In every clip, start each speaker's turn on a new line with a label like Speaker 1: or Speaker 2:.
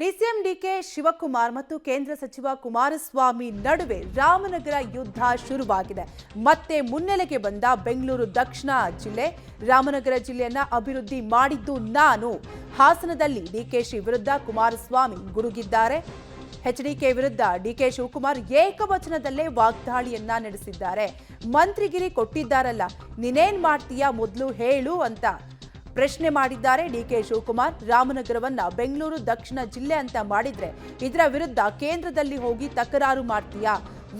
Speaker 1: DCM DK Shivakumar ಮತ್ತು ಕೇಂದ್ರ ಸಚಿವ ಕುಮಾರಸ್ವಾಮಿ ನಡುವೆ ರಾಮನಗರ ಯುದ್ಧ ಶುರುವಾಗಿದೆ. ಮತ್ತೆ ಮುನ್ನೆಲೆಗೆ ಬಂದ ಬೆಂಗಳೂರು ದಕ್ಷಿಣ ಜಿಲ್ಲೆ. ರಾಮನಗರ ಜಿಲ್ಲೆಯನ್ನ ಅಭಿವೃದ್ಧಿ ಮಾಡಿದ್ದು ನಾನು. ಹಾಸನದಲ್ಲಿ ಡಿಕೆಶಿ ವಿರುದ್ಧ ಕುಮಾರಸ್ವಾಮಿ ಗುಡುಗಿದ್ದಾರೆ. ಎಚ್ಡಿಕೆ ವಿರುದ್ಧ ಡಿಕೆ ಶಿವಕುಮಾರ್ ಏಕವಚನದಲ್ಲೇ ವಾಗ್ದಾಳಿಯನ್ನ ನಡೆಸಿದ್ದಾರೆ. ಮಂತ್ರಿಗಿರಿ ಕೊಟ್ಟಿದ್ದಾರಲ್ಲ, ನೀನೇನ್ ಮಾಡ್ತೀಯಾ ಮೊದಲು ಹೇಳು ಅಂತ ಪ್ರಶ್ನೆ ಮಾಡಿದ್ದಾರೆ ಡಿಕೆ ಶಿವಕುಮಾರ್. ರಾಮನಗರವನ್ನ ಬೆಂಗಳೂರು ದಕ್ಷಿಣ ಜಿಲ್ಲೆ ಅಂತ ಮಾಡಿದ್ರೆ ಇದರ ವಿರುದ್ಧ ಕೇಂದ್ರದಲ್ಲಿ ಹೋಗಿ ತಕರಾರು ಮಾಡ್ತೀಯಾ?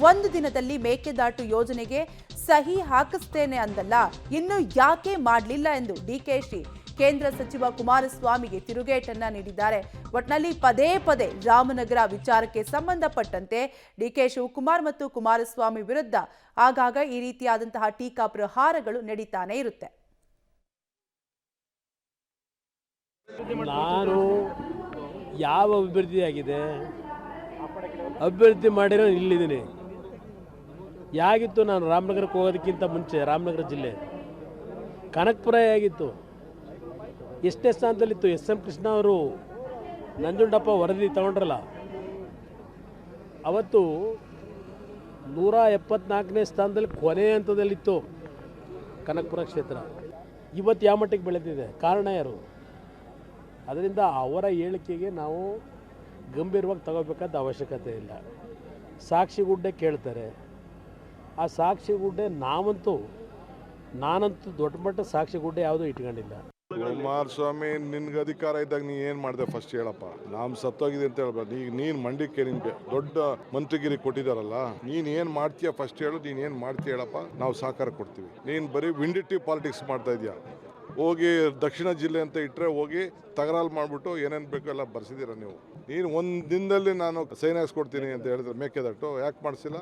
Speaker 1: ಒಂದು ದಿನದಲ್ಲಿ ಮೇಕೆದಾಟು ಯೋಜನೆಗೆ ಸಹಿ ಹಾಕಿಸ್ತೇನೆ ಅಂದಲ್ಲ, ಇನ್ನು ಯಾಕೆ ಮಾಡಲಿಲ್ಲ ಎಂದು ಡಿಕೆಶಿ ಕೇಂದ್ರ ಸಚಿವ ಕುಮಾರಸ್ವಾಮಿಗೆ ತಿರುಗೇಟನ್ನ ನೀಡಿದ್ದಾರೆ. ಒಟ್ನಲ್ಲಿ ಪದೇ ಪದೇ ರಾಮನಗರ ವಿಚಾರಕ್ಕೆ ಸಂಬಂಧಪಟ್ಟಂತೆ ಡಿಕೆ ಶಿವಕುಮಾರ್ ಮತ್ತು ಕುಮಾರಸ್ವಾಮಿ ವಿರುದ್ಧ ಆಗಾಗ ಈ ರೀತಿಯಾದಂತಹ ಟೀಕಾ ಪ್ರಹಾರಗಳು ನಡೀತಾನೆ ಇರುತ್ತೆ.
Speaker 2: ನಾನು ಯಾವ ಅಭಿವೃದ್ಧಿ ಆಗಿದೆ, ಅಭಿವೃದ್ಧಿ ಮಾಡಿರೋ ಇಲ್ಲಿದ್ದೀನಿ. ಯಾಗಿತ್ತು ನಾನು ರಾಮನಗರಕ್ಕೆ ಹೋಗೋದಕ್ಕಿಂತ ಮುಂಚೆ ರಾಮನಗರ ಜಿಲ್ಲೆ ಕನಕಪುರ ಆಗಿತ್ತು. ಎಷ್ಟೇ ಸ್ಥಾನದಲ್ಲಿತ್ತು. ಎಸ್.ಎಂ. ಕೃಷ್ಣ ಅವರು ನಂಜುಂಡಪ್ಪ ವರದಿ ತಗೊಂಡ್ರಲ್ಲ, ಅವತ್ತು 174ನೇ ಸ್ಥಾನದಲ್ಲಿ ಕೊನೆ ಹಂತದಲ್ಲಿತ್ತು ಕನಕಪುರ ಕ್ಷೇತ್ರ. ಇವತ್ತು ಯಾವ ಮಟ್ಟಿಗೆ ಬೆಳೆದಿದೆ, ಕಾರಣ ಯಾರು? ಅದರಿಂದ ಅವರ ಹೇಳಿಕೆಗೆ ನಾವು ಗಂಭೀರವಾಗಿ ತಗೋಬೇಕಾದ ಅವಶ್ಯಕತೆ ಇಲ್ಲ. ಸಾಕ್ಷಿಗುಡ್ಡೆ ಕೇಳ್ತಾರೆ, ಆ ಸಾಕ್ಷಿಗುಡ್ಡೆ ನಾನಂತೂ ದೊಡ್ಡ ಮಟ್ಟ ಸಾಕ್ಷಿಗುಡ್ಡೆ ಯಾವುದೂ ಇಟ್ಕೊಂಡಿಲ್ಲ.
Speaker 3: ಕುಮಾರಸ್ವಾಮಿ, ನಿನ್ಗೆ ಅಧಿಕಾರ ಇದ್ದಾಗ ನೀ ಏನು ಮಾಡಿದೆ ಫಸ್ಟ್ ಹೇಳಪ್ಪ. ನಾವು ಸತ್ತೋಗಿದೆ ಅಂತ ಹೇಳ್ಬಾರ್ದು. ಈಗ ನೀನು ಮಂಡಿಕೆ ನಿನ್ಗೆ ದೊಡ್ಡ ಮಂತ್ರಿಗಿರಿ ಕೊಟ್ಟಿದ್ದಾರಲ್ಲ, ನೀನು ಏನು ಮಾಡ್ತೀಯ ಫಸ್ಟ್ ಹೇಳು. ನೀನು ಏನು ಮಾಡ್ತೀಯ ಹೇಳಪ್ಪ, ನಾವು ಸಹಕಾರ ಕೊಡ್ತೀವಿ. ನೀನು ಬರೀ ವಿಂಡಿಟಿವ್ ಪಾಲಿಟಿಕ್ಸ್ ಮಾಡ್ತಾ ಇದೆಯಾ. ಹೋಗಿ ದಕ್ಷಿಣ ಜಿಲ್ಲೆ ಅಂತ ಇಟ್ಟರೆ ಹೋಗಿ ತಗರಾಲ್ ಮಾಡಿಬಿಟ್ಟು ಏನೇನು ಬೇಕೋ ಎಲ್ಲ ಬರ್ಸಿದ್ದೀರ ನೀವು. ನೀನು ಒಂದು ದಿನದಲ್ಲಿ ನಾನು ಸೈನ್ ಹಾಕ್ಸ್ಕೊಡ್ತೀನಿ ಅಂತ ಹೇಳಿದ್ರೆ ಮೇಕೆದಾಟು ಯಾಕೆ ಮಾಡಿಸಿಲ್ಲ?